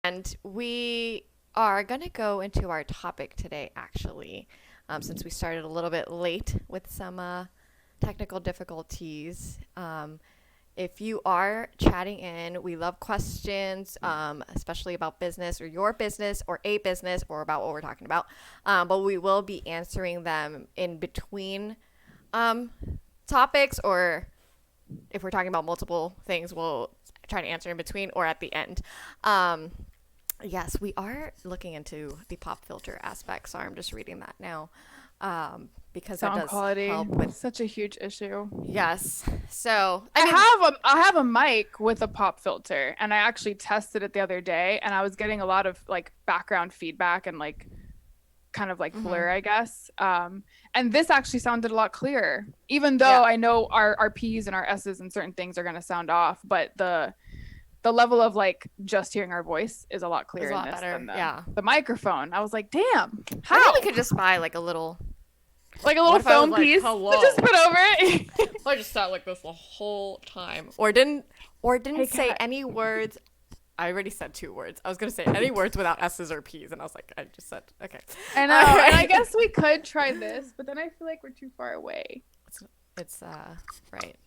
And we are going to go into our topic today, actually, since we started a little bit late with some technical difficulties. If you are chatting in, we love questions, especially about business or your business or a business or about what we're talking about. But we will be answering them in between um, topics, or if we're talking about multiple things, we'll try to answer in between or at the end. Um, Yes, we are looking into the pop filter aspect. Sorry, I'm just reading that now, because that Sound does quality, help with. such a huge issue. Yes. So, I I mean, have a mic with a pop filter, and I actually tested it the other day, and I was getting a lot of like background feedback and like kind of like mhm, blur, I guess. And this actually sounded a lot clearer, even yeah, though I know our P's and our S's and certain things are gonna sound off, but the level of like just hearing our voice is a lot it's clearer a in lot this better. than the Yeah. the microphone. I was like, damn, Maybe we how? could just buy like a little. Like a What little if I was foam like, piece to just hello? put over it. I just sat like this the whole time, or didn't Hey, say cat. any words. I already said two words. I was gonna say any words without S's or P's, and I was like, I just said okay. I All know. And I right. guess we could try this, but then I feel like we're too far away. It's right.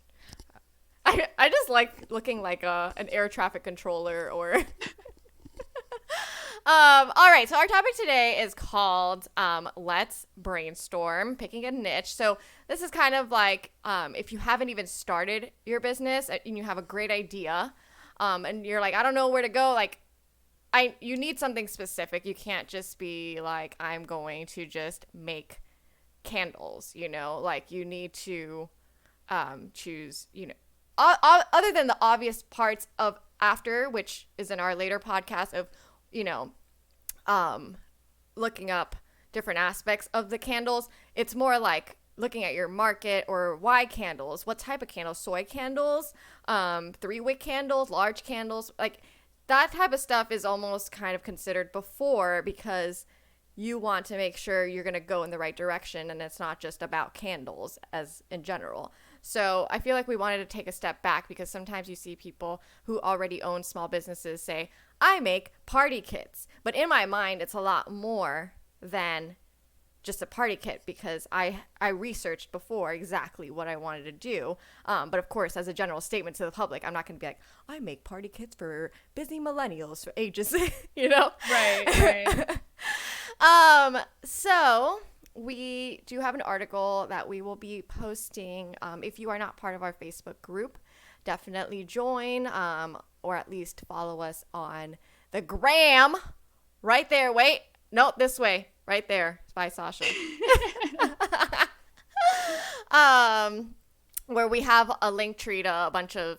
I just like looking like an air traffic controller or all right, so our topic today is called let's brainstorm, picking a niche. So this is kind of like if you haven't even started your business and you have a great idea, and you're like, I don't know where to go, like you need something specific. You can't just be like, I'm going to just make candles, like you need to choose, other than the obvious parts of after, which is in our later podcast of, you know, um, looking up different aspects of the candles. It's more like looking at your market or why candles, what type of candles, soy candles, 3 wick candles, large candles, like that type of stuff is almost kind of considered before because you want to make sure you're going to go in the right direction and it's not just about candles as in general. So I feel like we wanted to take a step back because sometimes you see people who already own small businesses say, I make party kits. But in my mind, it's a lot more than just a party kit because I researched before exactly what I wanted to do. But of course, as a general statement to the public, I'm not going to be like, I make party kits for busy millennials for ages, you know? Right, right. So we do have an article that we will be posting. If you are not part of our Facebook group, definitely join, or at least follow us on the gram right there. Wait, no, this way, right there. It's by Sasha. um, where we have a link tree to a bunch of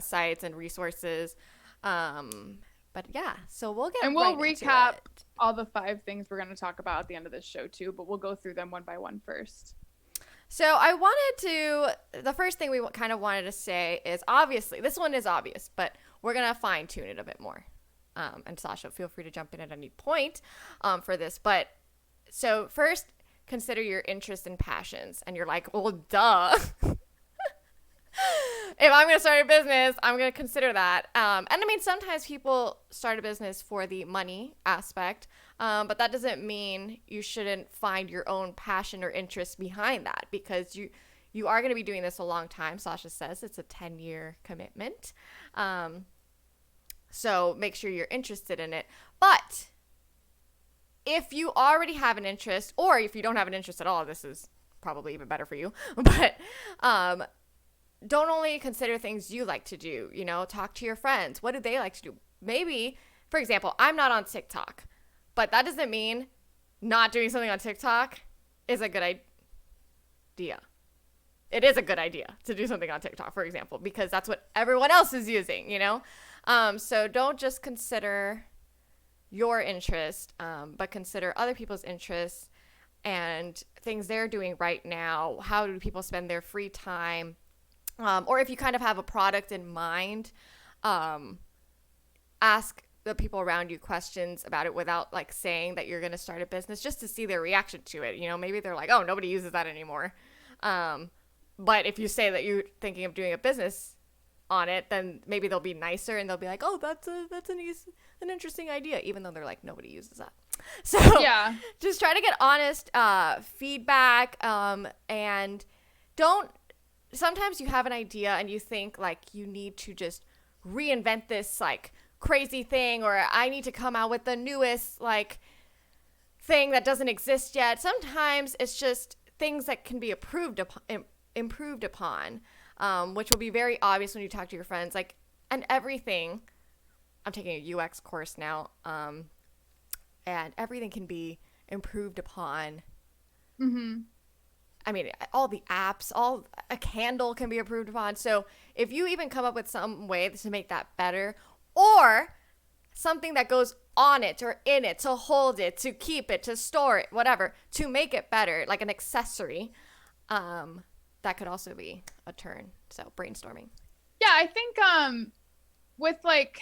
sites and resources. But yeah, so we'll get And we'll right into recap it. all the 5 things we're going to talk about at the end of this show, too, but we'll go through them one by one first. So the first thing we kind of wanted to say is obviously, this one is obvious, but we're going to fine tune it a bit more. And Sasha, feel free to jump in at any point for this. But so first, consider your interests and passions. And you're like, well, duh. If I'm going to start a business, I'm going to consider that. And I mean, sometimes people start a business for the money aspect, but that doesn't mean you shouldn't find your own passion or interest behind that because you are going to be doing this a long time. Sasha says it's a 10-year commitment. So make sure you're interested in it. But if you already have an interest, or if you don't have an interest at all, this is probably even better for you. But don't only consider things you like to do, talk to your friends. What do they like to do? Maybe, for example, I'm not on TikTok, but that doesn't mean not doing something on TikTok is a good idea. It is a good idea to do something on TikTok, for example, because that's what everyone else is using. So don't just consider your interest, but consider other people's interests and things they're doing right now. How do people spend their free time? Or if you kind of have a product in mind, um, ask the people around you questions about it without like saying that you're going to start a business just to see their reaction to it. Maybe they're like, oh, nobody uses that anymore. But if you say that you're thinking of doing a business, on it, then maybe they'll be nicer and they'll be like, oh, that's an interesting idea, even though they're like, nobody uses that. So Yeah. just try to get honest feedback, and don't, sometimes you have an idea and you think like you need to just reinvent this like crazy thing, or I need to come out with the newest like thing that doesn't exist yet. Sometimes it's just things that can be improved upon, which will be very obvious when you talk to your friends. Like, and everything, I'm taking a UX course now, and everything can be improved upon. Mm-hmm. I mean, all the apps, all a candle can be improved upon. So if you even come up with some way to make that better, or something that goes on it or in it to hold it, to keep it, to store it, whatever, to make it better, like an accessory, that could also be a turn. So brainstorming. Yeah, I think with like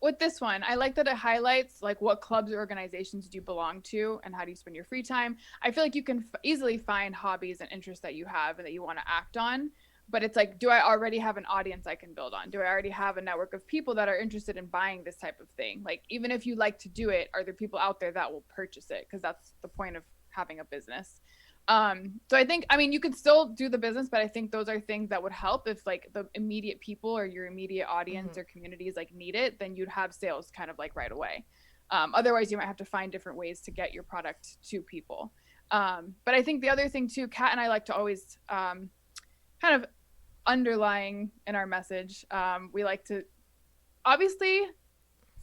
with this one, I like that it highlights like what clubs or organizations do you belong to and how do you spend your free time. I feel like you can easily find hobbies and interests that you have and that you want to act on. But it's like, do I already have an audience I can build on? Do I already have a network of people that are interested in buying this type of thing? Like, even if you like to do it, are there people out there that will purchase it? Because that's the point of having a business. So I think, I mean, you could still do the business, but I think those are things that would help if like the immediate people or your immediate audience or communities like need it, then you'd have sales kind of like right away. Otherwise you might have to find different ways to get your product to people. But I think the other thing too, Kat and I like to always kind of underlying in our message, we like to obviously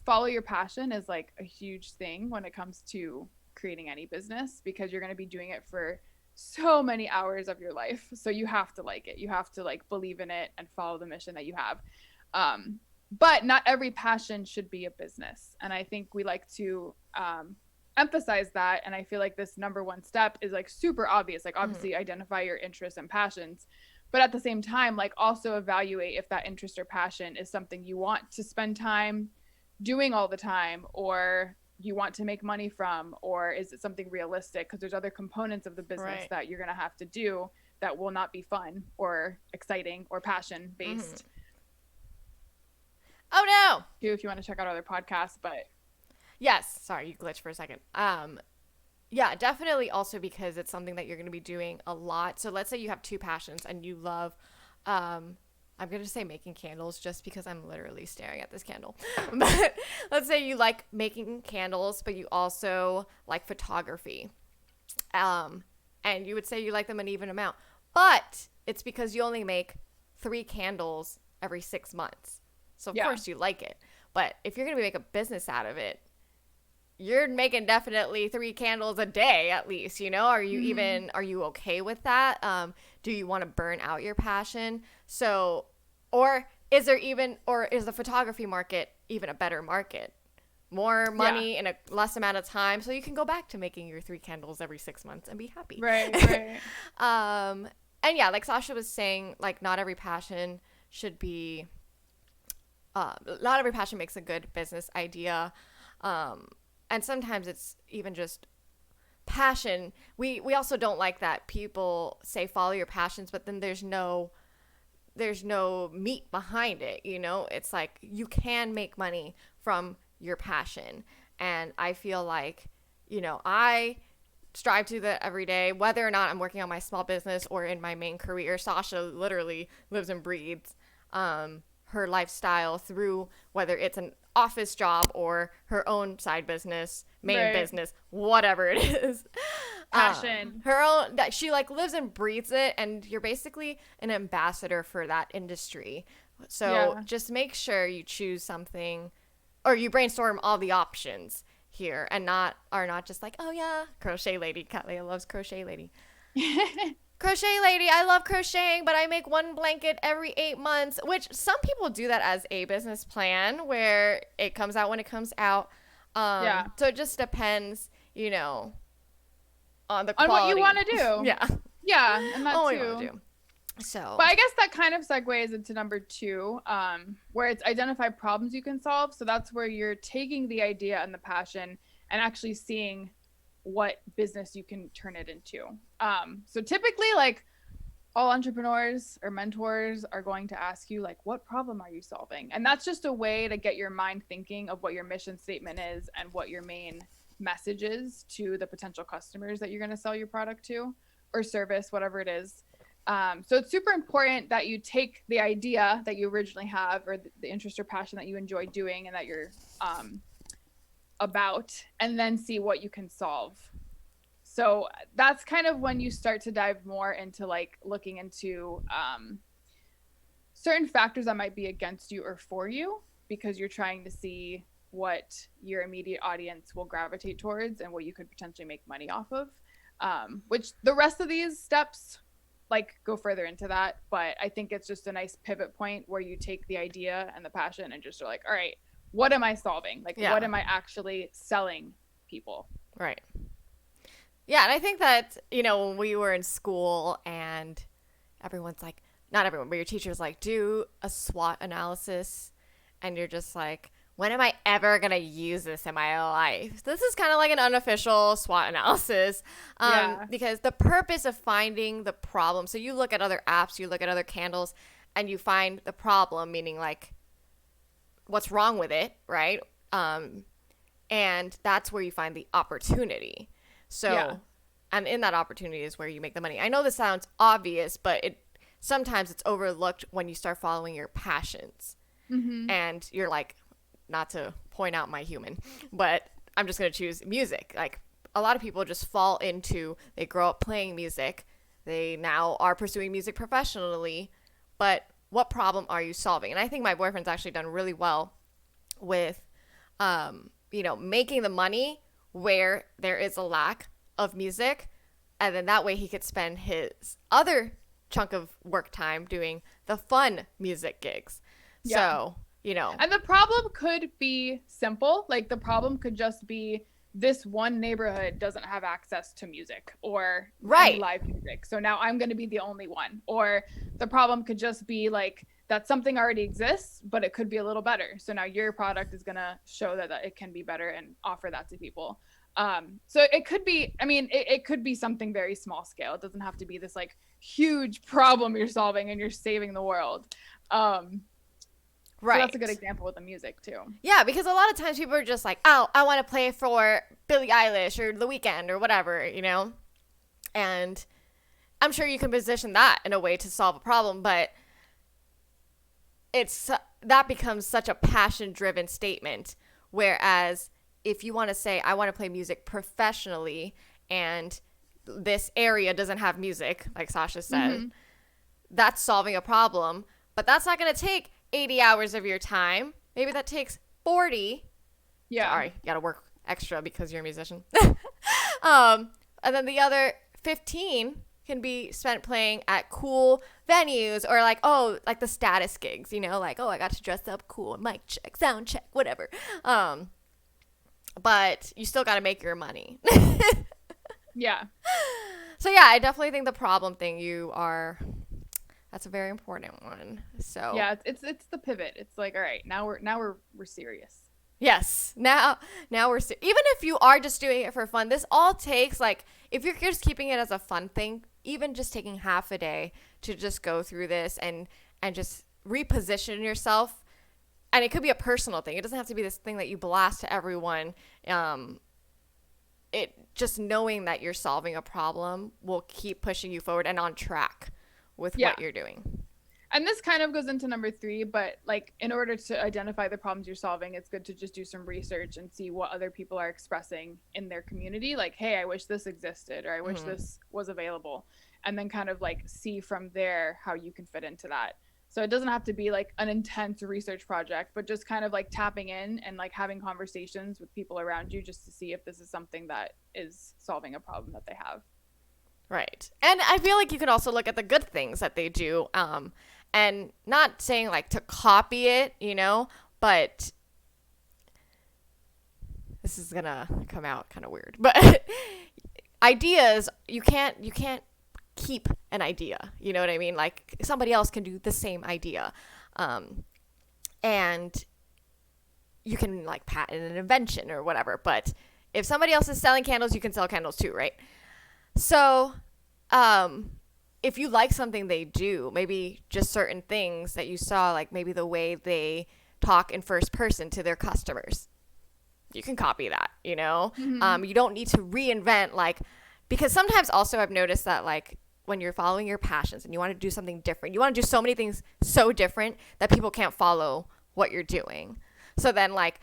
follow your passion is like a huge thing when it comes to creating any business, because you're going to be doing it for so many hours of your life. So you have to like it. You have to like believe in it and follow the mission that you have. But not every passion should be a business. And I think we like to emphasize that. And I feel like this number one step is like super obvious. Like obviously identify your interests and passions, but at the same time, like also evaluate if that interest or passion is something you want to spend time doing all the time, or you want to make money from, or is it something realistic? Because there's other components of the business that you're going to have to do that will not be fun or exciting or passion based. Oh no. If you want to check out other podcasts, but yes, sorry, you glitched for a second. Yeah, definitely also because it's something that you're going to be doing a lot. So let's say you have two passions and you love, I'm going to say making candles just because I'm literally staring at this candle. But let's say you like making candles, but you also like photography. And you would say you like them an even amount. But it's because you only make 3 candles every 6 months. So, of course, you like it. But if you're going to make a business out of it, you're making definitely 3 candles a day at least, you know? Are you are you okay with that? Do you want to burn out your passion? So, or is the photography market even a better market? More money in a less amount of time, so you can go back to making your 3 candles every 6 months and be happy. Right. And yeah, like Sasha was saying, like not every passion should be, not every passion makes a good business idea. And sometimes it's even just passion. We also don't like that people say follow your passions, but then there's no meat behind it, you know? It's like you can make money from your passion. And I feel like, you know, I strive to that every day, whether or not I'm working on my small business or in my main career. Sasha literally lives and breathes her lifestyle through whether it's an office job or her own side business, main business, whatever it is. Passion. Her own, that she like lives and breathes it, and you're basically an ambassador for that industry. So just make sure you choose something, or you brainstorm all the options here, and are not just like, oh yeah, crochet lady. Katleya loves crochet lady. Crochet lady, I love crocheting, but I make 1 blanket every 8 months, which some people do that as a business plan where it comes out when it comes out. So it just depends, you know, on the quality. On what you want to do. Yeah, and that what too. You want to do. So, but I guess that kind of segues into number 2, where it's identify problems you can solve. So that's where you're taking the idea and the passion and actually seeing what business you can turn it into. So typically, like, all entrepreneurs or mentors are going to ask you, like, what problem are you solving? And that's just a way to get your mind thinking of what your mission statement is and what your main message is to the potential customers that you're going to sell your product to or service, whatever it is. So it's super important that you take the idea that you originally have, or the interest or passion that you enjoy doing and that you're about, and then see what you can solve. So that's kind of when you start to dive more into like looking into certain factors that might be against you or for you, because you're trying to see what your immediate audience will gravitate towards and what you could potentially make money off of. Which the rest of these steps like go further into that, but I think it's just a nice pivot point where you take the idea and the passion and just are like, all right, what am I solving? Like, what am I actually selling people? Right. Yeah, and I think that, when we were in school and everyone's like, not everyone, but your teacher's like, do a SWOT analysis, and you're just like, when am I ever going to use this in my life? This is kind of like an unofficial SWOT analysis, because the purpose of finding the problem, so you look at other apps, you look at other candles, and you find the problem, meaning like what's wrong with it, right? And that's where you find the opportunity. So, and in that opportunity is where you make the money. I know this sounds obvious, but sometimes it's overlooked when you start following your passions. Mm-hmm. And you're like, not to point out my human, but I'm just going to choose music. Like, a lot of people just fall into, they grow up playing music. They now are pursuing music professionally. But what problem are you solving? And I think my boyfriend's actually done really well with, making the money where there is a lack of music, and then that way he could spend his other chunk of work time doing the fun music gigs. So, and the problem could be simple. Like, the problem could just be this one neighborhood doesn't have access to music or live music, so now I'm going to be the only one. Or the problem could just be like that something already exists, but it could be a little better, so now your product is going to show that it can be better and offer that to people. So it could be, it could be something very small scale. It doesn't have to be this like huge problem you're solving and you're saving the world. So that's a good example with the music too. Yeah, because a lot of times people are just like, oh, I want to play for Billie Eilish or The Weeknd or whatever, and I'm sure you can position that in a way to solve a problem, but that becomes such a passion-driven statement, whereas if you want to say, I want to play music professionally and this area doesn't have music, like Sasha said, that's solving a problem, but that's not going to take 80 hours of your time. Maybe that takes 40. Yeah. Sorry, you got to work extra because you're a musician. And then the other 15 can be spent playing at cool venues, or like, like the status gigs, like, I got to dress up cool, mic check, sound check, whatever. But you still got to make your money. Yeah. So yeah, I definitely think the problem thing that's a very important one. So yeah, it's the pivot. It's like, all right, now we're serious. Yes. Now we're even if you are just doing it for fun, this all takes, like, if you're just keeping it as a fun thing, even just taking half a day to just go through this and just reposition yourself. And it could be a personal thing. It doesn't have to be this thing that you blast to everyone. It just knowing that you're solving a problem will keep pushing you forward and on track with what you're doing. And this kind of goes into number 3, but like, in order to identify the problems you're solving, it's good to just do some research and see what other people are expressing in their community. Like, hey, I wish this existed, or I wish this was available. And then kind of like see from there how you can fit into that. So it doesn't have to be like an intense research project, but just kind of like tapping in and like having conversations with people around you just to see if this is something that is solving a problem that they have. Right. And I feel like you could also look at the good things that they do, and not saying like to copy it, but this is going to come out kind of weird, but ideas, you can't keep an idea, you know what I mean? Like, somebody else can do the same idea, and you can like patent an invention or whatever, but if somebody else is selling candles, you can sell candles too, right? So if you like something they do, maybe just certain things that you saw, like maybe the way they talk in first person to their customers, you can copy that, you know? Mm-hmm. You don't need to reinvent, like, because sometimes also I've noticed that, like, when you're following your passions and you want to do something different, you want to do so many things so different that people can't follow what you're doing. So then, like,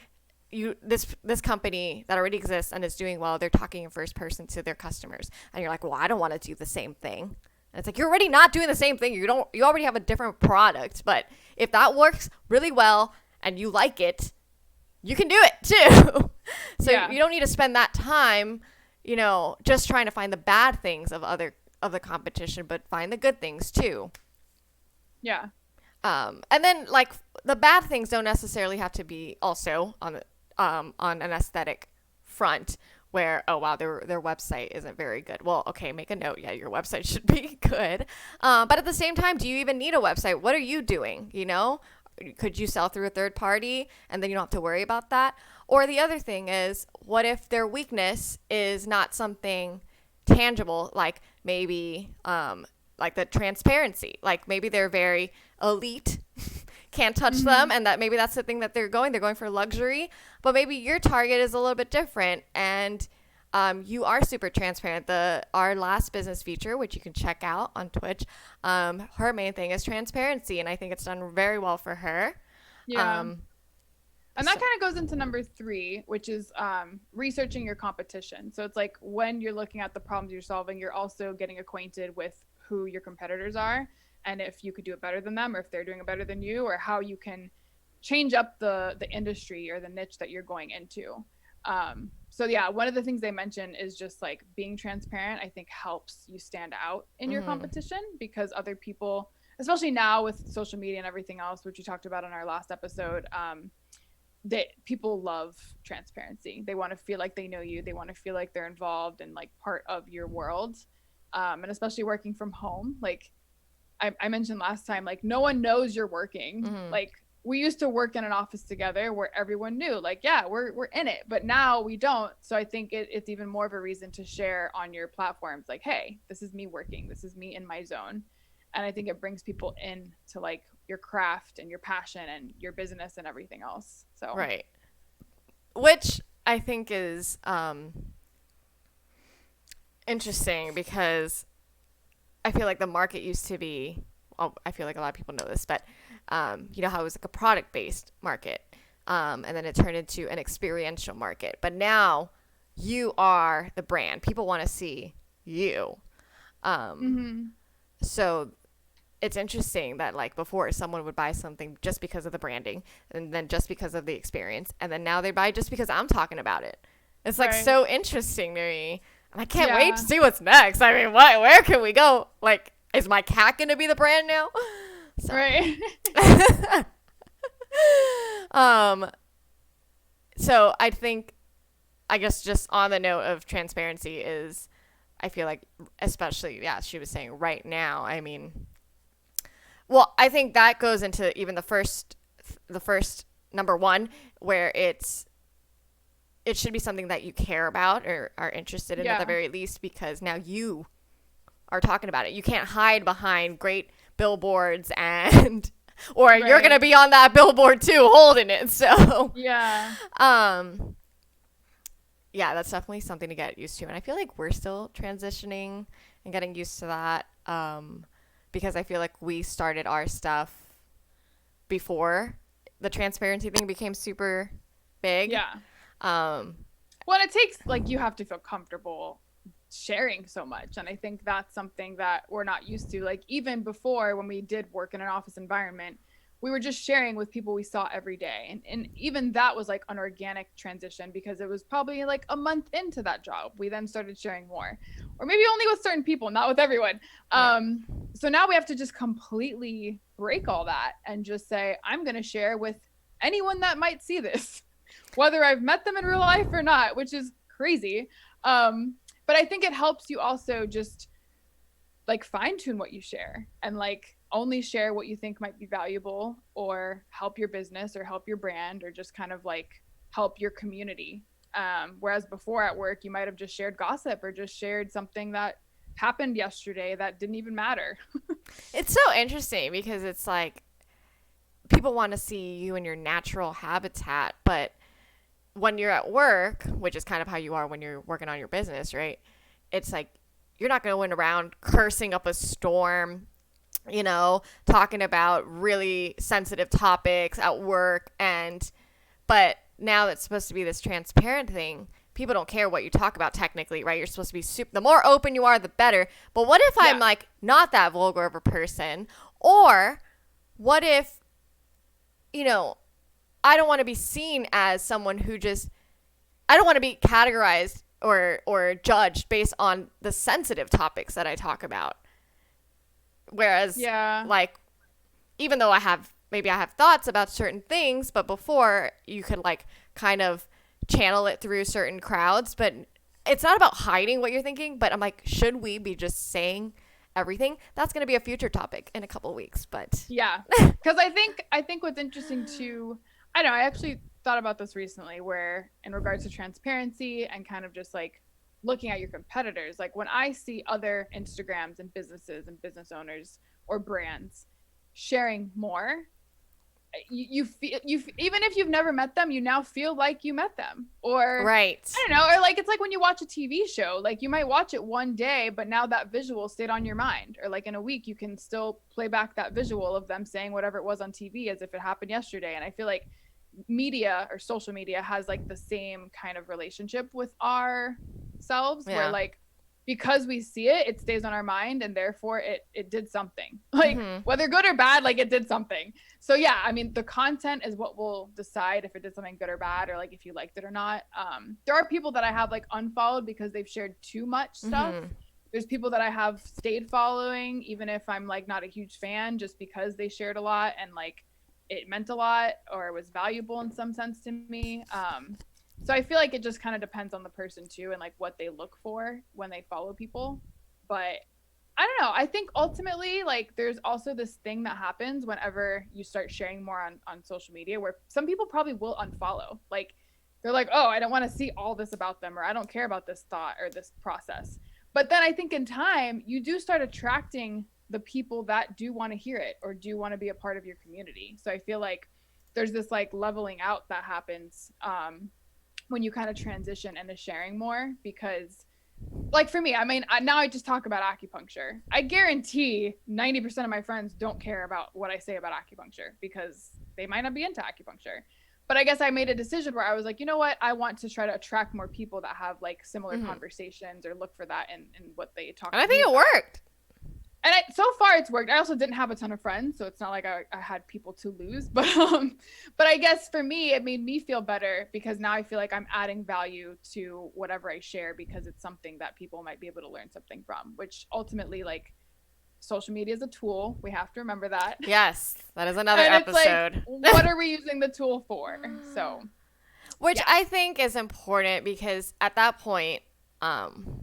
this company that already exists and is doing well, they're talking in first person to their customers, and you're like, well, I don't want to do the same thing. And it's like, you're already not doing the same thing. You already have a different product. But if that works really well and you like it, you can do it too. So Yeah. you don't need to spend that time, just trying to find the bad things of the competition, but find the good things too. Yeah. And then, like, the bad things don't necessarily have to be also on an aesthetic front, where, oh wow, their website isn't very good. Well, okay, make a note. Yeah, your website should be good. But at the same time, do you even need a website? What are you doing? Could you sell through a third party and then you don't have to worry about that? Or the other thing is, what if their weakness is not something tangible, like maybe like the transparency, like maybe they're very elite, can't touch them, and that maybe that's the thing that they're going for luxury, but maybe your target is a little bit different, and you are super transparent. Our last business feature, which you can check out on Twitch, her main thing is transparency, and I think it's done very well for her. Yeah. Um, And that so, kind of goes into number 3, which is researching your competition. So it's like when you're looking at the problems you're solving, you're also getting acquainted with who your competitors are, and if you could do it better than them, or if they're doing it better than you, or how you can change up the industry or the niche that you're going into. So yeah, one of the things they mention is just like being transparent. I think helps you stand out in your competition, because other people, especially now with social media and everything else, which we talked about in our last episode, that people love transparency. They want to feel like they know you. They want to feel like they're involved and like part of your world. And especially working from home, like I mentioned last time, like no one knows you're working. Like we used to work in an office together where everyone knew, like, yeah, we're in it, but now we don't. So I think it's even more of a reason to share on your platforms, like, hey, this is me working. This is me in my zone. And I think it brings people in to like your craft and your passion and your business and everything else. So right. Which I think is interesting, because I feel like the market used to be, well, I feel like a lot of people know this, but you know how it was like a product based market, and then it turned into an experiential market. But now you are the brand. People want to see you. So it's interesting that, like, before someone would buy something just because of the branding, and then just because of the experience, and then now they buy just because I'm talking about it. It's like Right. so interesting to me. And I can't wait Yeah. to see what's next. I mean, where can we go? Like, is my cat going to be the brand now? So. Right. So I think, I guess, just on the note of transparency is, I feel like, especially, yeah, she was saying right now, I mean, well, I think that goes into even the first number one, where it should be something that you care about or are interested in, at the very least, because now you are talking about it. You can't hide behind great billboards and or Right. you're going to be on that billboard too holding it. So Yeah. yeah, that's definitely something to get used to, and I feel like we're still transitioning and getting used to that, because I feel like we started our stuff before the transparency thing became super big. Yeah. Um, Well, it takes, like, you have to feel comfortable sharing so much. And I think that's something that we're not used to. Like, even before, when we did work in an office environment, we were just sharing with people we saw every day. And even that was like an organic transition, because it was probably like a month into that job. We then started sharing more, or maybe only with certain people, not with everyone. So now we have to just completely break all that and just say, I'm going to share with anyone that might see this, whether I've met them in real life or not, which is crazy. But I think it helps you also just like fine tune what you share, and like only share what you think might be valuable or help your business or help your brand or just kind of like help your community. Whereas before at work, you might have just shared gossip or just shared something that happened yesterday that didn't even matter. It's so interesting because it's like people want to see you in your natural habitat, but when you're at work, which is kind of how you are when you're working on your business, right? It's like you're not going around cursing up a storm, talking about really sensitive topics at work. But now that's supposed to be this transparent thing. People don't care what you talk about technically, right? You're supposed to be the more open you are, the better. But what if I'm like not that vulgar of a person? Or what if, I don't want to be seen as someone who I don't want to be categorized or judged based on the sensitive topics that I talk about. Whereas, like, even though maybe I have thoughts about certain things, but before you could like kind of channel it through certain crowds, but it's not about hiding what you're thinking, but I'm like, should we be just saying everything? That's going to be a future topic in a couple of weeks, but yeah. Because I think what's interesting too, I know, I actually thought about this recently where in regards to transparency and kind of just like looking at your competitors, like when I see other Instagrams and businesses and business owners or brands sharing more, you feel even if you've never met them, you now feel like you met them. Or right, I don't know, or like it's like when you watch a TV show, like you might watch it one day, but now that visual stayed on your mind. Or like in a week, you can still play back that visual of them saying whatever it was on TV as if it happened yesterday. And I feel like media or social media has like the same kind of relationship with ourselves, where like because we see it, it stays on our mind, and therefore it did something, like whether good or bad, like it did something. So yeah, I mean, the content is what will decide if it did something good or bad, or like if you liked it or not. There are people that I have like unfollowed because they've shared too much stuff. There's people that I have stayed following even if I'm like not a huge fan, just because they shared a lot and like it meant a lot or it was valuable in some sense to me. So I feel like it just kind of depends on the person too, and like what they look for when they follow people. But I don't know. I think ultimately, like, there's also this thing that happens whenever you start sharing more on social media where some people probably will unfollow. Like, they're like, oh, I don't want to see all this about them, or I don't care about this thought or this process. But then I think in time, you do start attracting the people that do want to hear it or do want to be a part of your community. So I feel like there's this like leveling out that happens when you kind of transition into sharing more, because like for me, I mean, now I just talk about acupuncture. I guarantee 90% of my friends don't care about what I say about acupuncture because they might not be into acupuncture. But I guess I made a decision where I was like, you know what? I want to try to attract more people that have like similar conversations or look for that in what they talk about. And I think it worked. And so far it's worked. I also didn't have a ton of friends, so it's not like I had people to lose. But I guess for me, it made me feel better because now I feel like I'm adding value to whatever I share because it's something that people might be able to learn something from, which ultimately, like, social media is a tool. We have to remember that. Yes, that is another and episode. It's like, what are we using the tool for? So, which I think is important because at that point,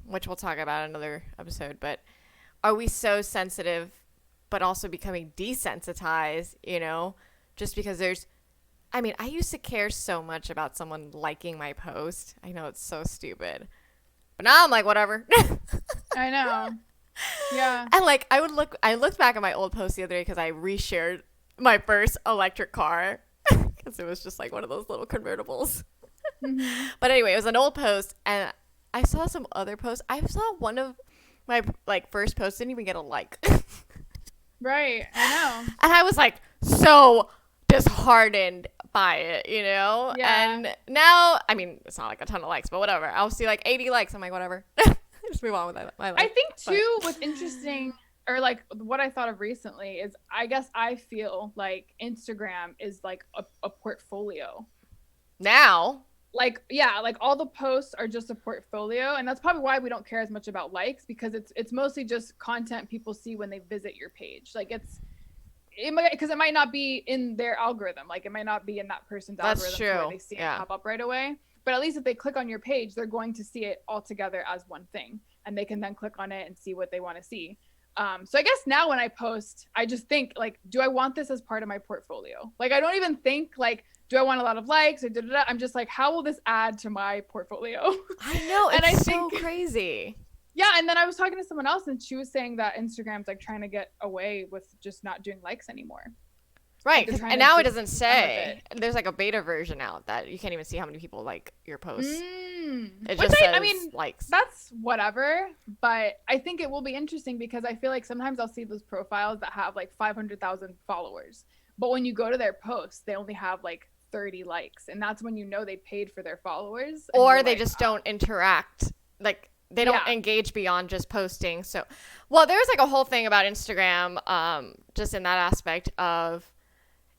which we'll talk about in another episode, but are we so sensitive but also becoming desensitized, just because I used to care so much about someone liking my post. I know it's so stupid, but now I'm like, whatever. I know. Yeah. And like I looked back at my old post the other day because I reshared my first electric car because it was just like one of those little convertibles. But anyway, it was an old post, and I saw some other posts. I saw one of my like first post didn't even get a like. Right, I know. And I was like so disheartened by it, Yeah. And now, I mean, it's not like a ton of likes, but whatever. I'll see like 80 likes. I'm like, whatever. Just move on with my life. I think too, what's interesting, or like what I thought of recently is, I guess I feel like Instagram is like a portfolio. Now. Like, yeah, like all the posts are just a portfolio, and that's probably why we don't care as much about likes, because it's mostly just content people see when they visit your page. Like because it might not be in their algorithm, like it might not be in that person's algorithm where they see it pop up right away. But at least if they click on your page, they're going to see it all together as one thing, and they can then click on it and see what they want to see. So I guess now when I post, I just think like, do I want this as part of my portfolio? Like, I don't even think like, do I want a lot of likes or I'm just like, how will this add to my portfolio? I know, it's so crazy. Yeah, and then I was talking to someone else, and she was saying that Instagram's like trying to get away with just not doing likes anymore. Like Right, they're trying and to now it just doesn't do some of it. say. There's like a beta version out that you can't even see how many people like your posts. It Which just I says mean, likes. that's whatever. But I think it will be interesting because I feel like sometimes I'll see those profiles that have like 500,000 followers, but when you go to their posts, they only have like 30 likes, and that's when you know they paid for their followers. And Or you're they like, just don't interact. Like they don't yeah, engage beyond just posting. So, well, there's like a whole thing about Instagram, just in that aspect of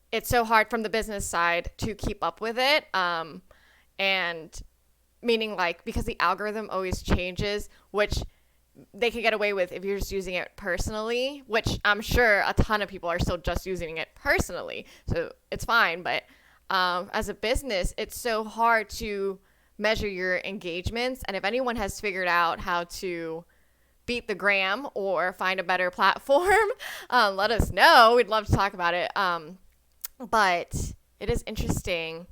it's so hard from the business side to keep up with it. And meaning like because the algorithm always changes, which they can get away with if you're just using it personally, which I'm sure a ton of people are still just using it personally. So it's fine. But as a business, it's so hard to measure your engagements. And if anyone has figured out how to beat the gram or find a better platform, let us know. We'd love to talk about it. But it is interesting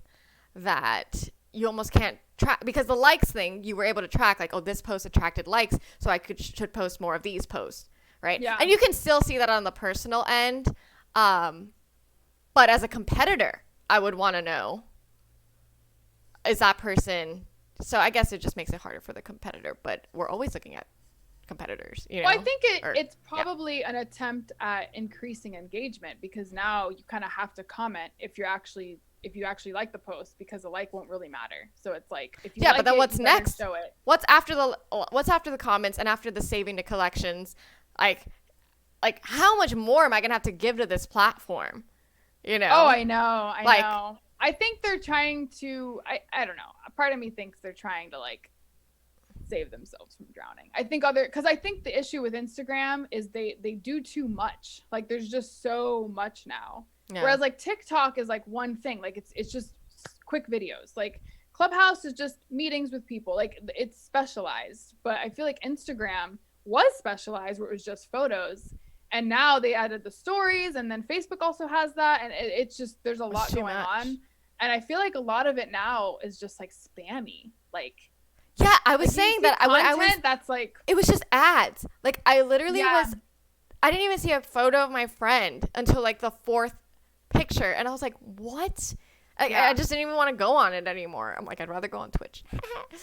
that you almost can't track because the likes thing you were able to track like, oh, this post attracted likes, so I should post more of these posts, right? yeah. And you can still see that on the personal end. But as a competitor, I would want to know, is that person, so I guess it just makes it harder for the competitor, but we're always looking at competitors, you know. Well, I think Or, it's probably an attempt at increasing engagement because now you kind of have to comment if you actually like the post because the like won't really matter. So it's like if you yeah, like but then it, what's you better next? show it. What's after the comments and after the saving to collections? Like how much more am I gonna have to give to this platform? You know? Oh, I know. I Like, know. I think they're trying to I don't know. A part of me thinks they're trying to like save themselves from drowning. I think because I think the issue with Instagram is they do too much. Like there's just so much now. yeah. Whereas like TikTok is like one thing. Like it's just quick videos. Like Clubhouse is just meetings with people. Like it's specialized. But I feel like Instagram was specialized where it was just photos. And now they added the stories, and then Facebook also has that, and it's just there's a lot going on, and I feel like a lot of it now is just like spammy, like Yeah, I was like, saying that I was that's like it was just ads. Like I literally Yeah. I didn't even see a photo of my friend until like the fourth picture, and I was like, what? Yeah. I just didn't even want to go on it anymore. I'm like, I'd rather go on Twitch.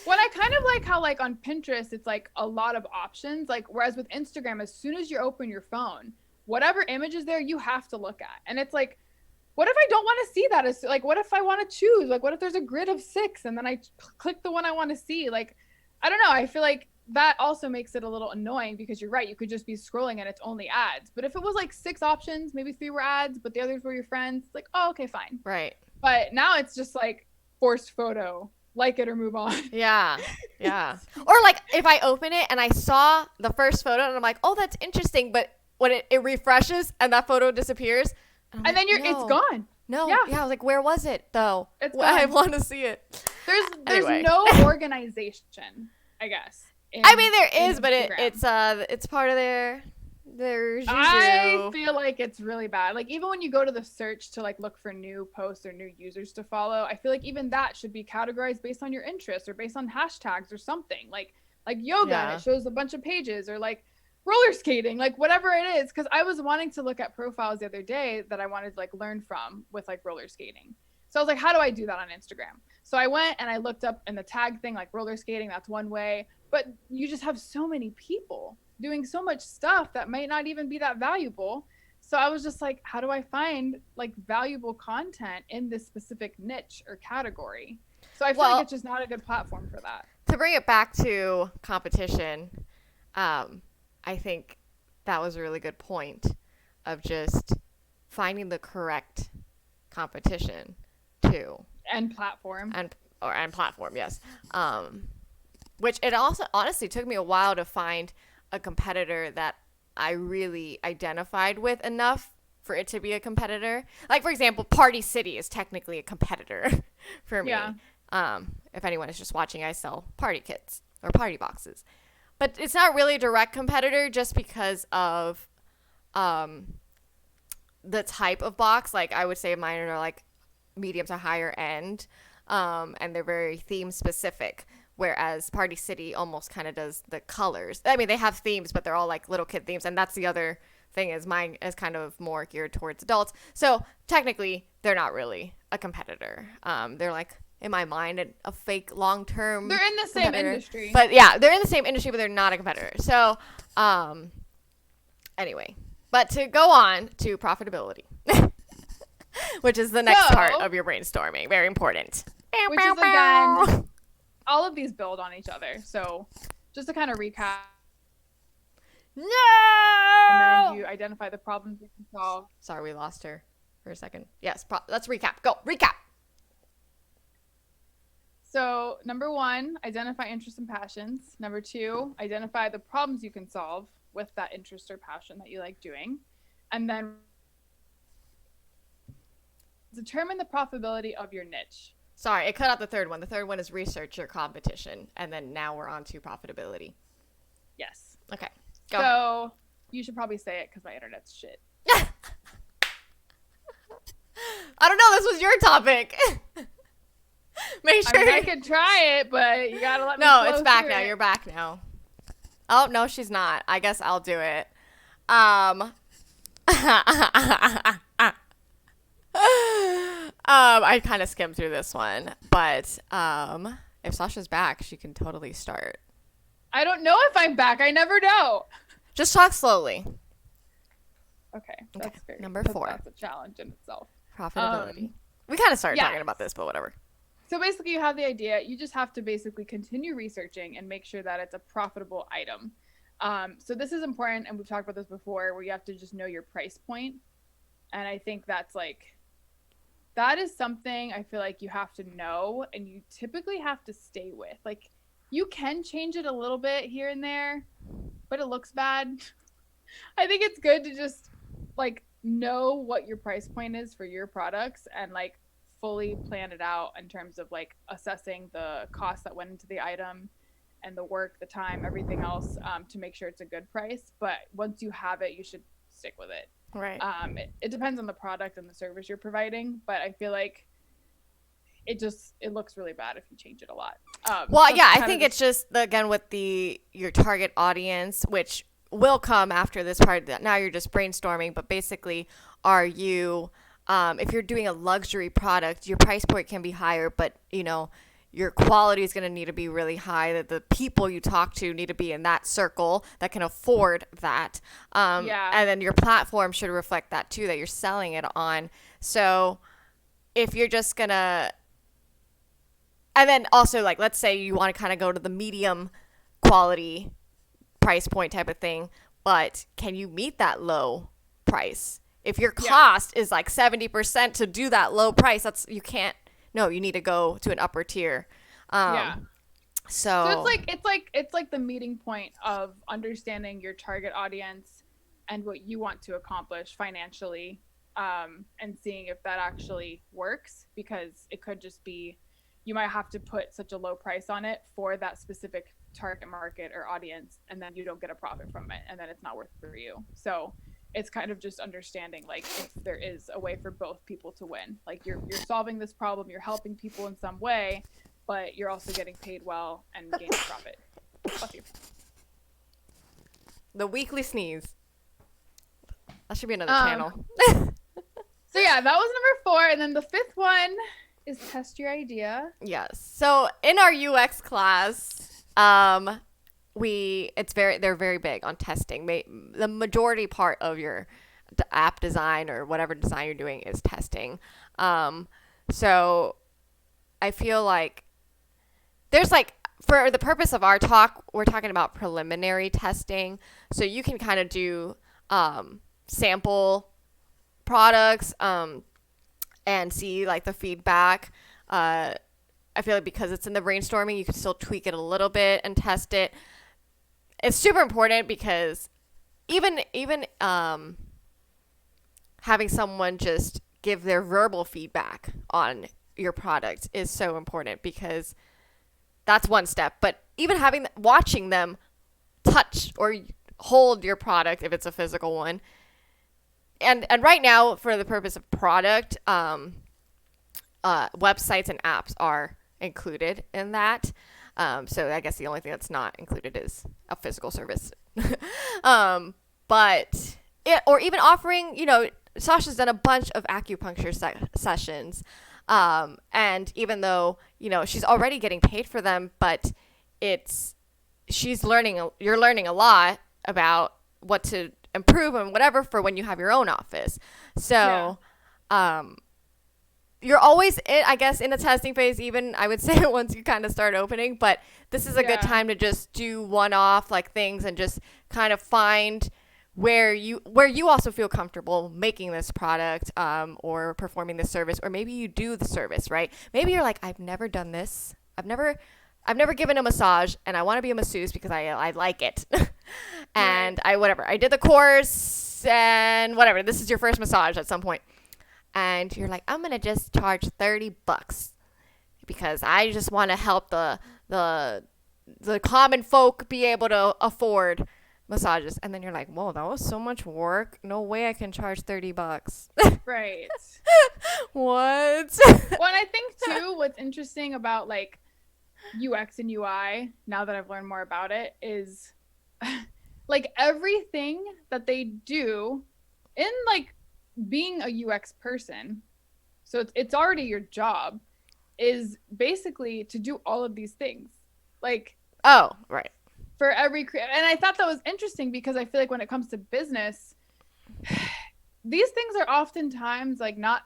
When I kind of like how like on Pinterest it's like a lot of options, like whereas with Instagram as soon as you open your phone, whatever image is there you have to look at, and it's like, what if I don't want to see that? It's like, what if I want to choose? Like, what if there's a grid of 6 and then I click the one I want to see? Like, I don't know. I feel like that also makes it a little annoying because you're right. You could just be scrolling and it's only ads. But if it was like 6 options, maybe 3 were ads, but the others were your friends, it's like, oh, okay, fine. Right. But now it's just like forced photo, like it or move on. Yeah. Yeah. Or like if I open it and I saw the first photo and I'm like, oh, that's interesting. But when it refreshes and that photo disappears. And like, then no. it's gone. No. Yeah. Yeah. I was like, where was it though? It's I gone. want to see it. There's Anyway. no organization, I guess. I mean, there is, but Instagram. it's part of their juju. I feel like it's really bad. Like even when you go to the search to like look for new posts or new users to follow, I feel like even that should be categorized based on your interests or based on hashtags or something. Like yoga, Yeah. and it shows a bunch of pages, or like roller skating, like whatever it is. Because I was wanting to look at profiles the other day that I wanted to like learn from with like roller skating. So I was like, how do I do that on Instagram? So I went and I looked up in the tag thing, like roller skating, that's one way. But you just have so many people doing so much stuff that might not even be that valuable. So I was just like, how do I find like valuable content in this specific niche or category? So I feel like it's just not a good platform for that. To bring it back to competition, I think that was a really good point of just finding the correct competition too. And platform. And platform, yes. Which it also honestly took me a while to find a competitor that I really identified with enough for it to be a competitor. Like for example, Party City is technically a competitor for me. Yeah. If anyone is just watching, I sell party kits or party boxes. But it's not really a direct competitor just because of the type of box. Like I would say mine are like medium to higher end, and they're very theme specific. whereas Party City almost kind of does the colors. I mean, they have themes, but they're all like little kid themes, and that's the other thing is mine is kind of more geared towards adults. So technically, they're not really a competitor. They're like in my mind a fake long term. They're in the same industry, but yeah, they're in the same industry, but they're not a competitor. So anyway, but to go on to profitability, which is the next part of your brainstorming, very important. Which is again, all of these build on each other. So just to kind of recap. No! And then you identify the problems you can solve. Sorry, we lost her for a second. Yes, let's recap. Go, recap. So, number 1, identify interests and passions. Number 2, identify the problems you can solve with that interest or passion that you like doing. And then determine the profitability of your niche. Sorry, it cut out the third one. The third one is research your competition. And then now we're on to profitability. Yes. Okay. Go. So you should probably say it because my internet's shit. I don't know. This was your topic. Make sure. I mean, I could try it, but you gotta let me. No, it's back now. It. You're back now. Oh no, she's not. I guess I'll do it. I kind of skimmed through this one, but if Sasha's back, she can totally start. I don't know if I'm back. I never know. Just talk slowly. Okay, that's fair. Number 4. That's a challenge in itself. Profitability. We kind of started talking about this, but whatever. So basically, you have the idea. You just have to basically continue researching and make sure that it's a profitable item. So this is important, and we've talked about this before, where you have to just know your price point. And I think that is something I feel like you have to know, and you typically have to stay with. Like, you can change it a little bit here and there, but it looks bad. I think it's good to just like know what your price point is for your products and like fully plan it out in terms of like assessing the cost that went into the item and the work, the time, everything else, to make sure it's a good price. But once you have it, you should stick with it. Right. It depends on the product and the service you're providing, but I feel like it looks really bad if you change it a lot. Well, yeah, I think it's just, again, with your target audience, which will come after this part. Now you're just brainstorming, but basically, are you, if you're doing a luxury product, your price point can be higher, but, you know, your quality is going to need to be really high. That the people you talk to need to be in that circle that can afford that. And then your platform should reflect that too, that you're selling it on. So if you're just going to, and then also, like, let's say you want to kind of go to the medium quality price point type of thing, but can you meet that low price? If your cost is like 70% to do that low price, you need to go to an upper tier. So it's like the meeting point of understanding your target audience and what you want to accomplish financially, and seeing if that actually works, because it could just be you might have to put such a low price on it for that specific target market or audience, and then you don't get a profit from it, and then it's not worth it for you. So it's kind of just understanding, like, if there is a way for both people to win. Like, you're solving this problem, you're helping people in some way, but you're also getting paid well and gaining profit. Fuck you. The weekly sneeze. That should be another channel. So yeah, that was number 4, and then the 5th one is test your idea. Yes. So in our UX class, they're very big on testing. The majority part of your app design or whatever design you're doing is testing. So I feel like there's like, for the purpose of our talk, we're talking about preliminary testing. So you can kind of do sample products and see like the feedback. I feel like because it's in the brainstorming, you can still tweak it a little bit and test it. It's super important because even having someone just give their verbal feedback on your product is so important, because that's one step. But even watching them touch or hold your product, if it's a physical one, and right now, for the purpose of product, websites and apps are included in that. So I guess the only thing that's not included is a physical service. But or even offering, Sasha's done a bunch of acupuncture sessions. And even though, she's already getting paid for them, but you're learning a lot about what to improve and whatever for when you have your own office. So, you're always, I guess, in a testing phase, even I would say once you kind of start opening, but this is a good time to just do one-off like things and just kind of find where you also feel comfortable making this product, or performing this service, or maybe you do the service, right? Maybe you're like, I've never done this. I've never given a massage, and I want to be a masseuse because I like it. And I did the course and whatever. This is your first massage at some point. And you're like, I'm going to just charge $30 because I just want to help the common folk be able to afford massages. And then you're like, whoa, that was so much work. No way I can charge $30. Right. What? Well, and I think too, what's interesting about like UX and UI, now that I've learned more about it, is like everything that they do in like being a UX person, so it's already your job, is basically to do all of these things. Like, oh, right. For every and I thought that was interesting because I feel like when it comes to business, these things are oftentimes like not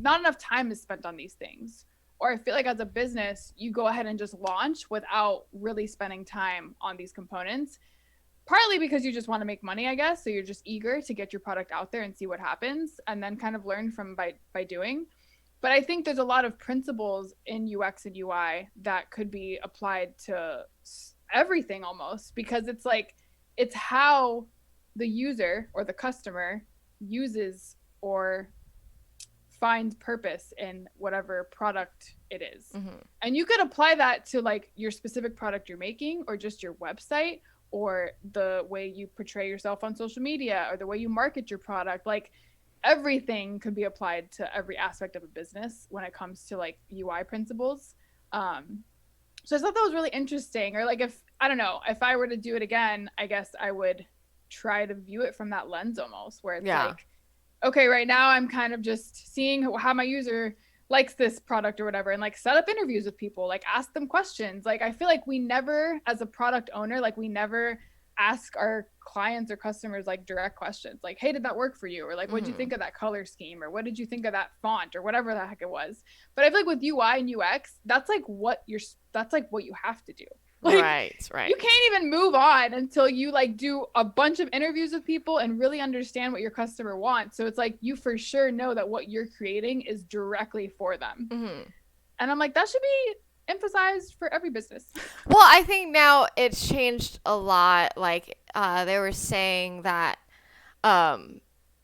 enough time is spent on these things. Or I feel like as a business, you go ahead and just launch without really spending time on these components. Partly because you just want to make money, I guess. So you're just eager to get your product out there and see what happens and then kind of learn from by doing. But I think there's a lot of principles in UX and UI that could be applied to everything almost, because it's like, it's how the user or the customer uses or finds purpose in whatever product it is. Mm-hmm. And you could apply that to like your specific product you're making, or just your website, or the way you portray yourself on social media, or the way you market your product. Like everything could be applied to every aspect of a business when it comes to like UI principles. So I thought that was really interesting. Or like, if I were to do it again, I guess I would try to view it from that lens almost, where it's like, okay, right now I'm kind of just seeing how my user likes this product or whatever, and like set up interviews with people, like ask them questions. Like I feel like we never, as a product owner, like we never ask our clients or customers like direct questions like, hey, did that work for you? Or like, what'd you think of that color scheme? Or what did you think of that font? Or whatever the heck it was. But I feel like with UI and UX, that's like what you have to do. Like, right. You can't even move on until you like do a bunch of interviews with people and really understand what your customer wants. So it's like, you for sure know that what you're creating is directly for them. Mm-hmm. And I'm like, that should be emphasized for every business. Well, I think now it's changed a lot. Like they were saying that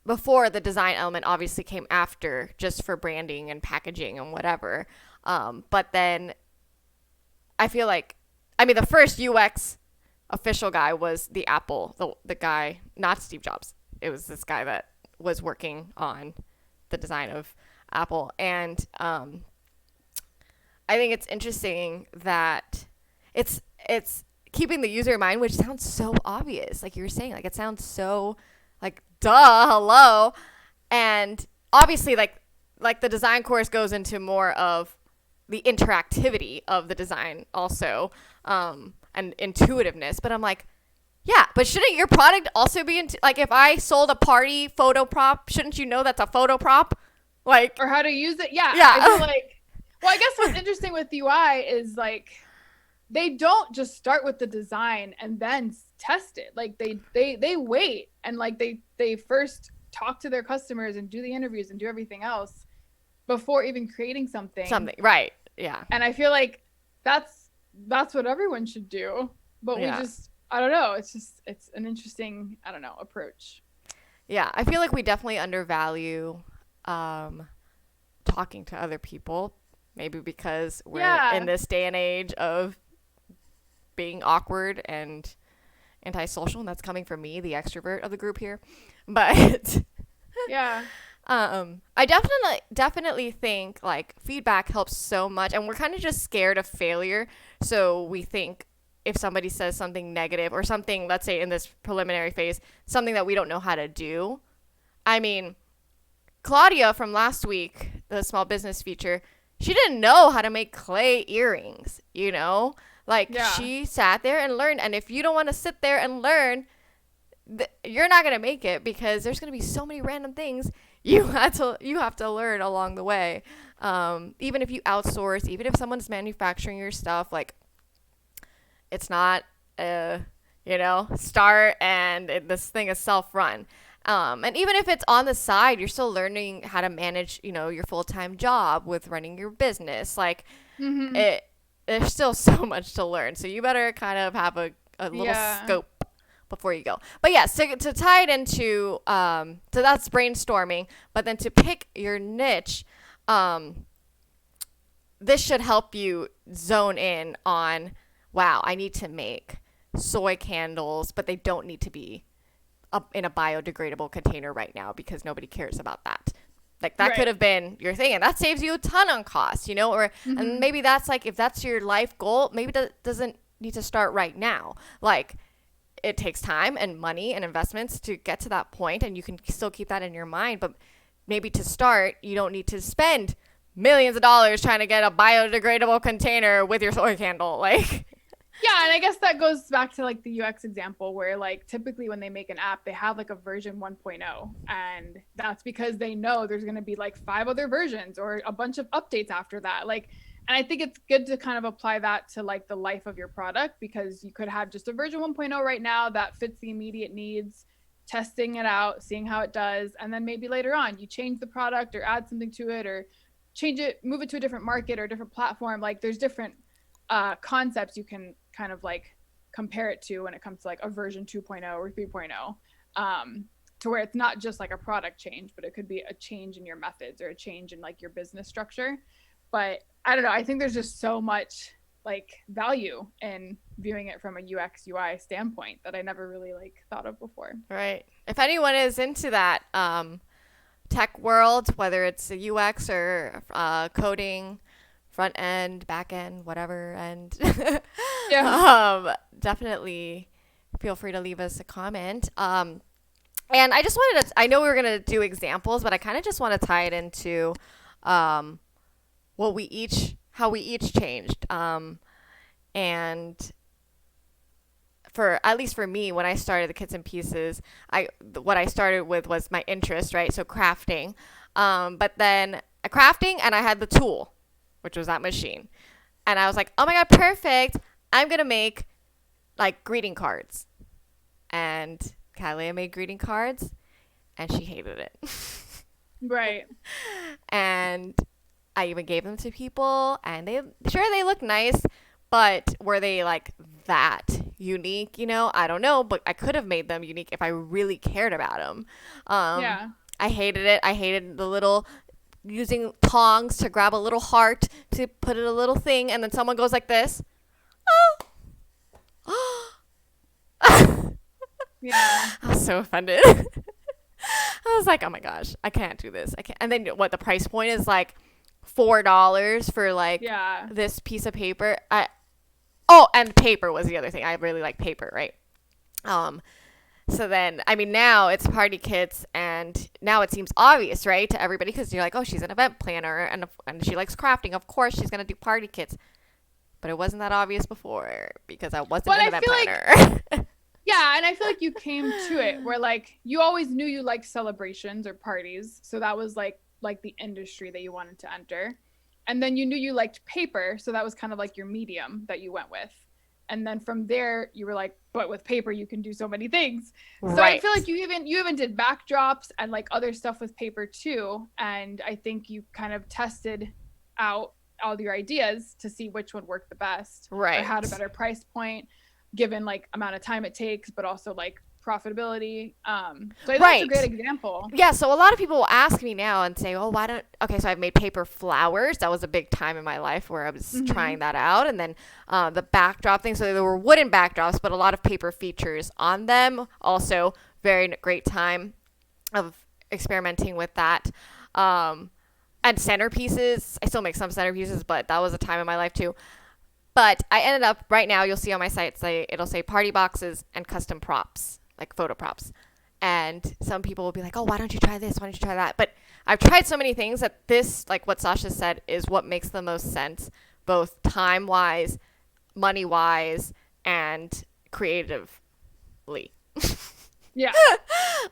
before, the design element obviously came after, just for branding and packaging and whatever. But then I feel like, the first UX official guy was the Apple, the guy, not Steve Jobs. It was this guy that was working on the design of Apple. And I think it's interesting that it's keeping the user in mind, which sounds so obvious. Like you were saying, like it sounds so like, duh, hello. And obviously like the design course goes into more of the interactivity of the design also, and intuitiveness. But I'm like, yeah, but shouldn't your product also be like, if I sold a party photo prop, shouldn't you know that's a photo prop? Like, or how to use it? Yeah. I feel like, well, I guess what's interesting with UI is like, they don't just start with the design and then test it. Like they wait, and like they first talk to their customers and do the interviews and do everything else before even creating something. Right. Yeah. And I feel like that's what everyone should do. But we just, I don't know. It's an interesting, approach. Yeah. I feel like we definitely undervalue talking to other people. Maybe because we're in this day and age of being awkward and antisocial. And that's coming from me, the extrovert of the group here. But I definitely think like feedback helps so much, and we're kind of just scared of failure. So we think if somebody says something negative or something, let's say in this preliminary phase, something that we don't know how to do. I mean, Claudia from last week, the small business feature, she didn't know how to make clay earrings, you know? Like Yeah. she sat there and learned, and if you don't want to sit there and learn, you're not going to make it because there's going to be so many random things you have to learn along the way. Even if you outsource, even if someone's manufacturing your stuff, like it's not start and this thing is self-run. And even if it's on the side, you're still learning how to manage, your full-time job with running your business. Like Mm-hmm. there's still so much to learn. So you better kind of have a little Yeah. scope before you go. But yeah, to tie it into, so that's brainstorming. But then to pick your niche, this should help you zone in on, wow, I need to make soy candles, but they don't need to be up in a biodegradable container right now because nobody cares about that. Like that Right. could have been your thing, and that saves you a ton on cost, or Mm-hmm. and maybe that's like if that's your life goal, maybe that doesn't need to start right now. Like it takes time and money and investments to get to that point, and you can still keep that in your mind. But maybe to start, you don't need to spend millions of dollars trying to get a biodegradable container with your soy candle. Like, Yeah, and I guess that goes back to like the UX example where like typically when they make an app, they have like a version 1.0, and that's because they know there's going to be like 5 other versions or a bunch of updates after that. Like, and I think it's good to kind of apply that to like the life of your product, because you could have just a version 1.0 right now that fits the immediate needs, testing it out, seeing how it does, and then maybe later on you change the product or add something to it or change it, move it to a different market or a different platform. Like there's different concepts you can kind of like compare it to when it comes to like a version 2.0 or 3.0, to where it's not just like a product change, but it could be a change in your methods or a change in like your business structure. But I don't know, I think there's just so much like value in viewing it from a UX UI standpoint that I never really like thought of before. right. If anyone is into that tech world, whether it's a UX or coding, front end, back end, whatever, and definitely feel free to leave us a comment. And I just wanted to, I know we were going to do examples, but I kind of just want to tie it into how we each changed. And at least for me, when I started the Kits and Pieces, what I started with was my interest, right? So crafting. But then crafting, and I had the tool, which was that machine. And I was like, oh my God, perfect. I'm going to make like greeting cards. And Kalia made greeting cards and she hated it. Right. And I even gave them to people and they look nice, but were they like that unique? I don't know, but I could have made them unique if I really cared about them. Yeah. I hated it. I hated the little using tongs to grab a little heart to put it a little thing, and then someone goes like this. Oh. Yeah. I was so offended. I was like, oh my gosh, I can't do this. I can't. And then what the price point is like $4 for like Yeah. this piece of paper. And paper was the other thing. I really like paper, right? So then, I mean, now it's party kits, and now it seems obvious, right, to everybody, because you're like, oh, she's an event planner, and she likes crafting. Of course, she's gonna do party kits. But it wasn't that obvious before because I wasn't an event planner. Yeah, and I feel like you came to it where like you always knew you liked celebrations or parties, so that was like the industry that you wanted to enter. And then you knew you liked paper, so that was kind of like your medium that you went with. And then from there you were like, but with paper you can do so many things. So Right. I feel like you even did backdrops and like other stuff with paper too, and I think you kind of tested out all your ideas to see which one worked the best, Right. or had a better price point given like amount of time it takes, but also like profitability. So I think that's a great example. Yeah, so a lot of people will ask me now and say, oh, so I've made paper flowers. That was a big time in my life where I was trying that out. And then the backdrop thing, so there were wooden backdrops, but a lot of paper features on them. Also, very great time of experimenting with that. And centerpieces. I still make some centerpieces, but that was a time in my life too. But I ended up right now. You'll see on my site it'll say party boxes and custom props, like photo props. And some people will be like, "Oh, why don't you try this? Why don't you try that?" But I've tried so many things that this, like what Sasha said, is what makes the most sense, both time wise, money wise, and creatively. Yeah.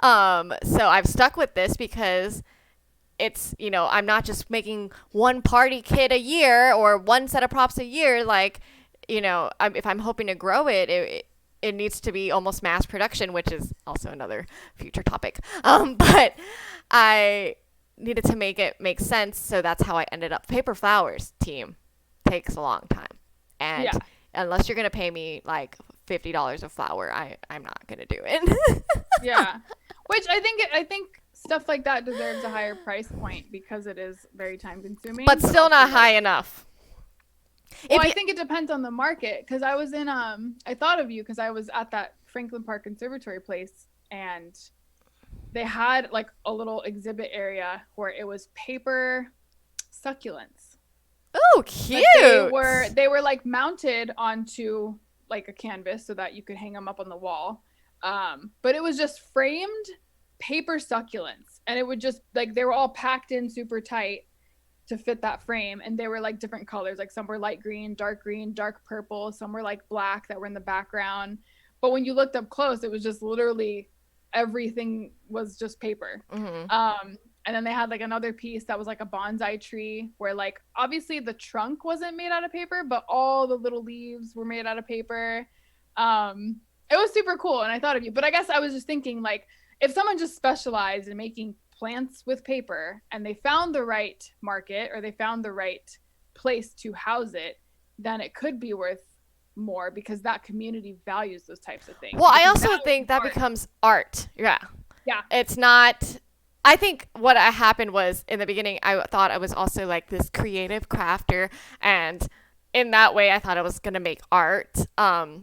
So I've stuck with this because it's, I'm not just making one party kit a year or one set of props a year. Like, if I'm hoping to grow it needs to be almost mass production, which is also another future topic. But I needed to make it make sense. So that's how I ended up. Paper flowers team takes a long time. And unless you're going to pay me like $50 a flower, I'm not going to do it. Yeah. Which I think stuff like that deserves a higher price point because it is very time consuming. But still not high enough. Well, I think it depends on the market because I was in I thought of you because I was at that Franklin Park Conservatory place and they had like a little exhibit area where it was paper succulents. Oh, cute. Like they were like mounted onto like a canvas so that you could hang them up on the wall. But it was just framed paper succulents and it would just like they were all packed in super tight to fit that frame, and they were like different colors, like some were light green, dark purple, some were like black that were in the background, but when you looked up close it was just literally everything was just paper. And then they had like another piece that was like a bonsai tree where like obviously the trunk wasn't made out of paper but all the little leaves were made out of paper. It was super cool and I thought of you, but I guess I was just thinking like if someone just specialized in making plants with paper and they found the right market or they found the right place to house it, then it could be worth more because that community values those types of things. Well, I also think that becomes art. Yeah. It's not. I think what happened was in the beginning, I thought I was also like this creative crafter, and in that way, I thought I was gonna make art. But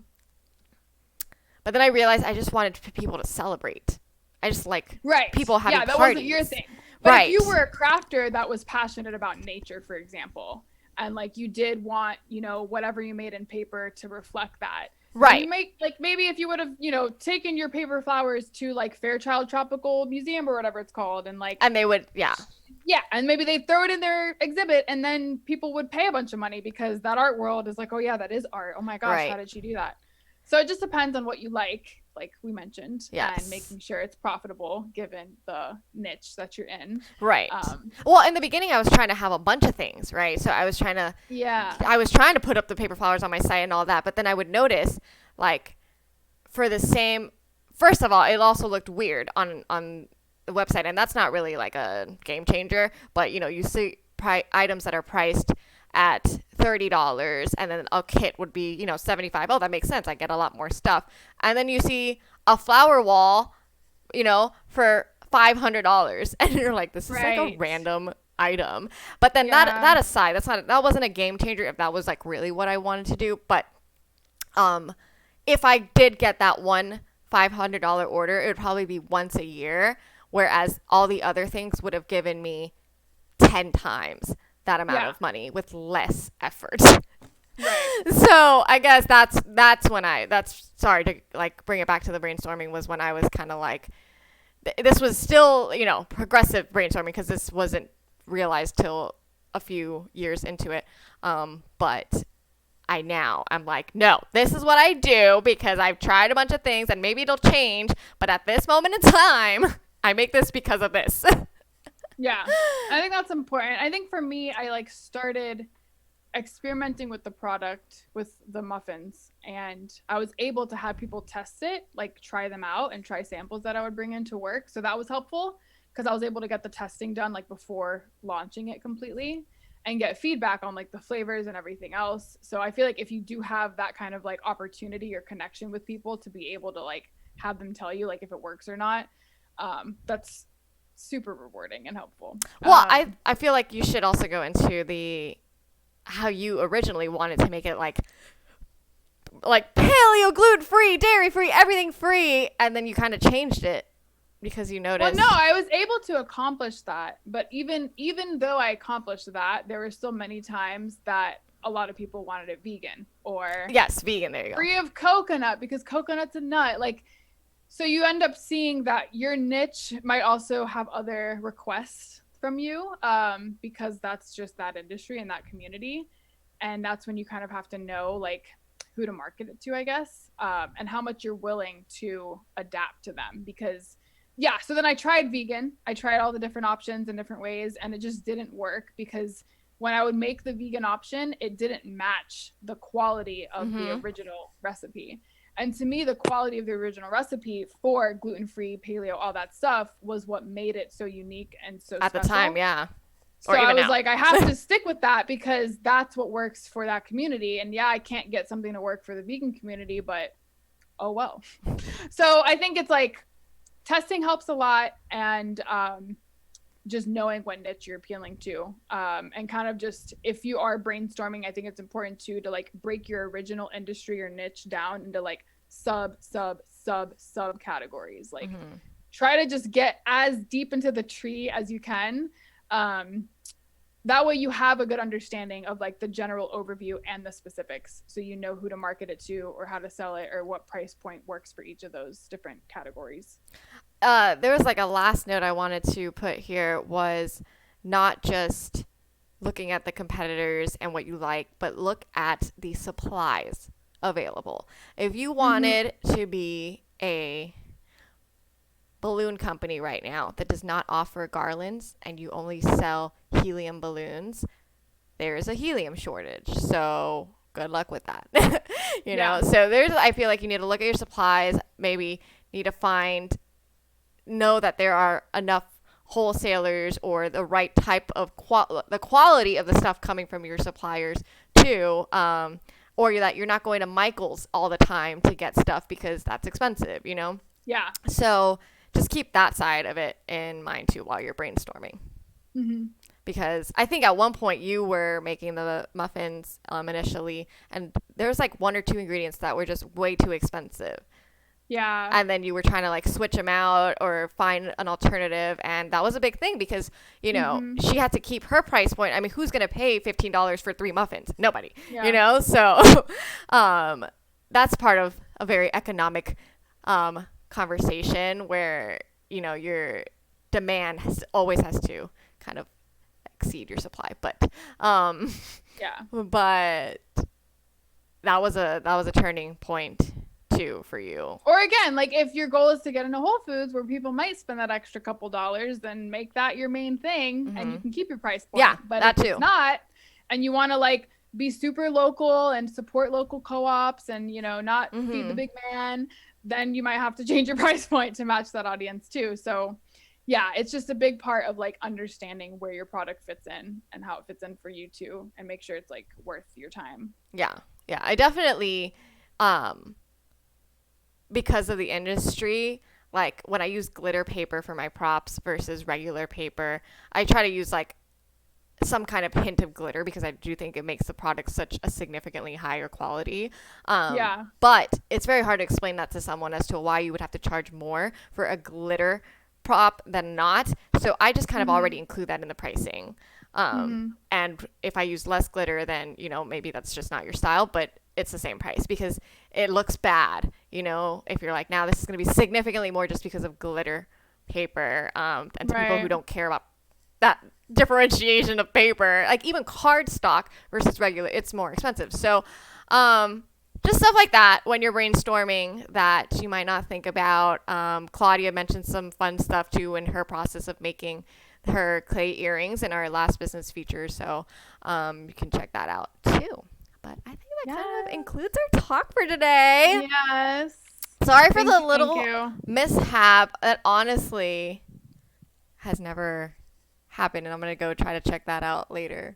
then I realized I just wanted people to celebrate. I just like people having parties. Yeah, that wasn't your thing. But if you were a crafter that was passionate about nature, for example, and like you did want, whatever you made in paper to reflect that. Right. You make like maybe if you would have, taken your paper flowers to like Fairchild Tropical Museum or whatever it's called and they would Yeah, and maybe they'd throw it in their exhibit and then people would pay a bunch of money because that art world is like, oh yeah, that is art. Oh my gosh, how did she do that? So it just depends on what you like we mentioned, and making sure it's profitable given the niche that you're in. Right. Well, in the beginning, I was trying to have a bunch of things, right? So I was trying to put up the paper flowers on my site and all that, but then I would notice, like, for the same, first of all, it also looked weird on the website, and that's not really like a game changer, but, you see items that are priced at $30 and then a kit would be $75. Oh, that makes sense. I get a lot more stuff. And then you see a flower wall for $500 and you're like, this is like a random item. But then that aside, that wasn't a game changer if that was like really what I wanted to do. But if I did get that one $500 order, it would probably be once a year, whereas all the other things would have given me 10 times that amount of money with less effort. Right. So I guess that's when sorry to like bring it back to the brainstorming, was when I was kind of like, this was still, progressive brainstorming because this wasn't realized till a few years into it. But I'm like, no, this is what I do because I've tried a bunch of things and maybe it'll change. But at this moment in time, I make this because of this. Yeah, I think that's important. I think for me, I started experimenting with the product with the muffins, and I was able to have people test it, try them out and try samples that I would bring into work. So that was helpful because I was able to get the testing done before launching it completely and get feedback on the flavors and everything else. So I feel like if you do have that kind of opportunity or connection with people to be able to have them tell you if it works or not, that's super rewarding and helpful. Well, I feel like you should also go into how you originally wanted to make it like paleo, gluten free, dairy free, everything free, and then you kind of changed it because you Well, no, noticed? I was able to accomplish that, but even though I accomplished that, there were still many times that a lot of people wanted it vegan or Yes, vegan. There you go. free of coconut because coconut's a nut. Like, so you end up seeing that your niche might also have other requests from you, because that's just that industry and that community, and that's when you kind of have to know like who to market it to, I guess, and how much you're willing to adapt to them. Because yeah, so then I tried vegan. I tried all the different options and different ways, and it just didn't work because when I would make the vegan option, it didn't match the quality of the Mm-hmm. original recipe. And to me, the quality of the original recipe for gluten-free, paleo, all that stuff was what made it so unique and so At the time, special. yeah. So Or I even was now. like, I have to stick with that because that's what works for that community. And yeah, I can't get something to work for the vegan community, but oh well. So I think it's like testing helps a lot, and just knowing what niche you're appealing to, and kind of just if you are brainstorming, I think it's important too to like break your original industry or niche down into like sub categories. Like Mm-hmm. try to just get as deep into the tree as you can. um, that way you have a good understanding of like the general overview and the specifics, so you know who to market it to or how to sell it or what price point works for each of those different categories. There was like a last note I wanted to put here was not just looking at the competitors and what you like, but look at the supplies available. If you Mm-hmm. wanted to be a balloon company right now that does not offer garlands and you only sell helium balloons, there is a helium shortage. So good luck with that. Yeah. So I feel like you need to look at your supplies, maybe need to know that there are enough wholesalers or the right type of the quality of the stuff coming from your suppliers too, or that you're not going to Michael's all the time to get stuff because that's expensive. Yeah. So just keep that side of it in mind too while you're brainstorming. Mm-hmm. Because I think at one point you were making the muffins initially, and there's like one or two ingredients that were just way too expensive. Yeah. And then you were trying to like switch them out or find an alternative, and that was a big thing because Mm-hmm. she had to keep her price point. I mean, who's going to pay $15 for 3 muffins? Nobody. Yeah. So that's part of a very economic conversation where your demand always has to kind of exceed your supply, Yeah. but that was a turning point too for you. Or again, like if your goal is to get into Whole Foods where people might spend that extra couple dollars, then make that your main thing and you can keep your price point. Yeah, But that if too. it's not, and you want to like be super local and support local co-ops and not feed the big man, then you might have to change your price point to match that audience too. So yeah, it's just a big part of like understanding where your product fits in and how it fits in for you too, and make sure it's like worth your time. Yeah. I definitely, because of the industry, like when I use glitter paper for my props versus regular paper, I try to use like some kind of hint of glitter because I do think it makes the product such a significantly higher quality. Yeah. But it's very hard to explain that to someone as to why you would have to charge more for a glitter prop than not. So I just kind of already include that in the pricing. And if I use less glitter, then, maybe that's just not your style, but it's the same price because it looks bad, if you're like, now this is going to be significantly more just because of glitter paper. And to people who Right. don't care about that differentiation of paper, like even cardstock versus regular, it's more expensive. So, just stuff like that when you're brainstorming that you might not think about. Claudia mentioned some fun stuff too in her process of making her clay earrings in our last business feature. So you can check that out too. But I think that kind of includes our talk for today. Yes. Sorry for Thank the you, little thank you. mishap that honestly has never happened, and I'm going to go try to check that out later.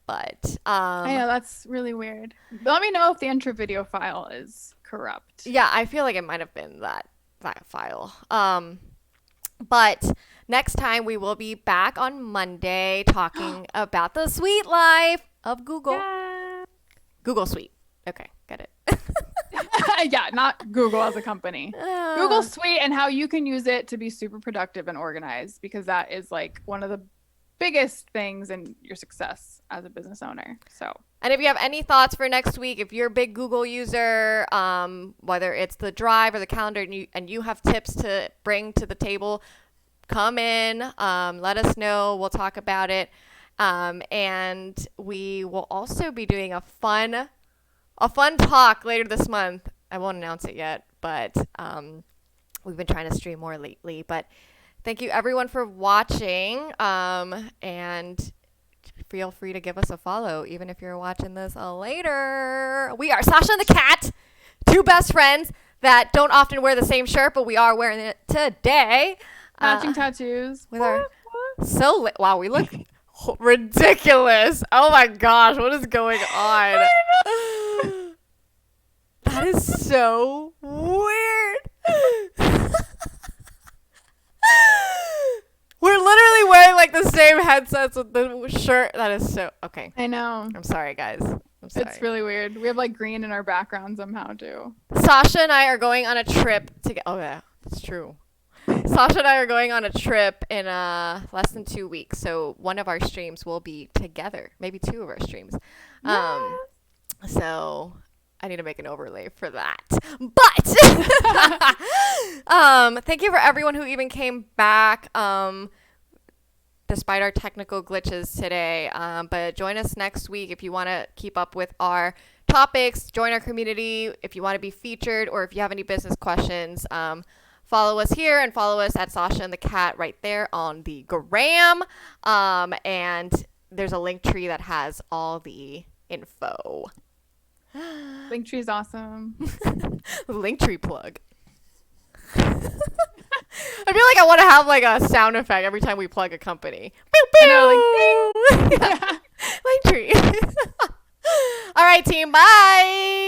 But I know that's really weird. Let me know if the intro video file is corrupt. yeah, I feel like it might have been that file. But next time we will be back on Monday talking about the sweet life of Google. Yeah. Google Suite. Okay, got it. Yeah, not Google as a company. Google's sweet, and how you can use it to be super productive and organized, because that is like one of the biggest things in your success as a business owner. So, and if you have any thoughts for next week, if you're a big Google user, whether it's the Drive or the calendar, and you have tips to bring to the table, come in, let us know. We'll talk about it. And we will also be doing a fun talk later this month. I won't announce it yet, but we've been trying to stream more lately. But thank you everyone for watching, and feel free to give us a follow, even if you're watching this later. We are Sasha and the Cat, two best friends that don't often wear the same shirt, but we are wearing it today. Matching tattoos. With our wow, we look ridiculous. Oh my gosh, what is going on? That is so weird. We're literally wearing like the same headsets with the shirt. That is so okay. I know. I'm sorry, guys. I'm sorry. It's really weird. We have like green in our background somehow too. Sasha and I are going on a trip to get. Oh yeah, that's true. Sasha and I are going on a trip in less than 2 weeks, so one of our streams will be together. Maybe two of our streams. Yes. So I need to make an overlay for that. But thank you for everyone who even came back, despite our technical glitches today. But join us next week if you want to keep up with our topics. Join our community if you want to be featured, or if you have any business questions. Follow us here and follow us at Sasha and the Cat right there on the gram. And there's a link tree that has all the info. Linktree is awesome. Linktree plug. I feel like I want to have like a sound effect every time we plug a company. Pew, pew! I know, like, yeah. Linktree. All right, team. Bye.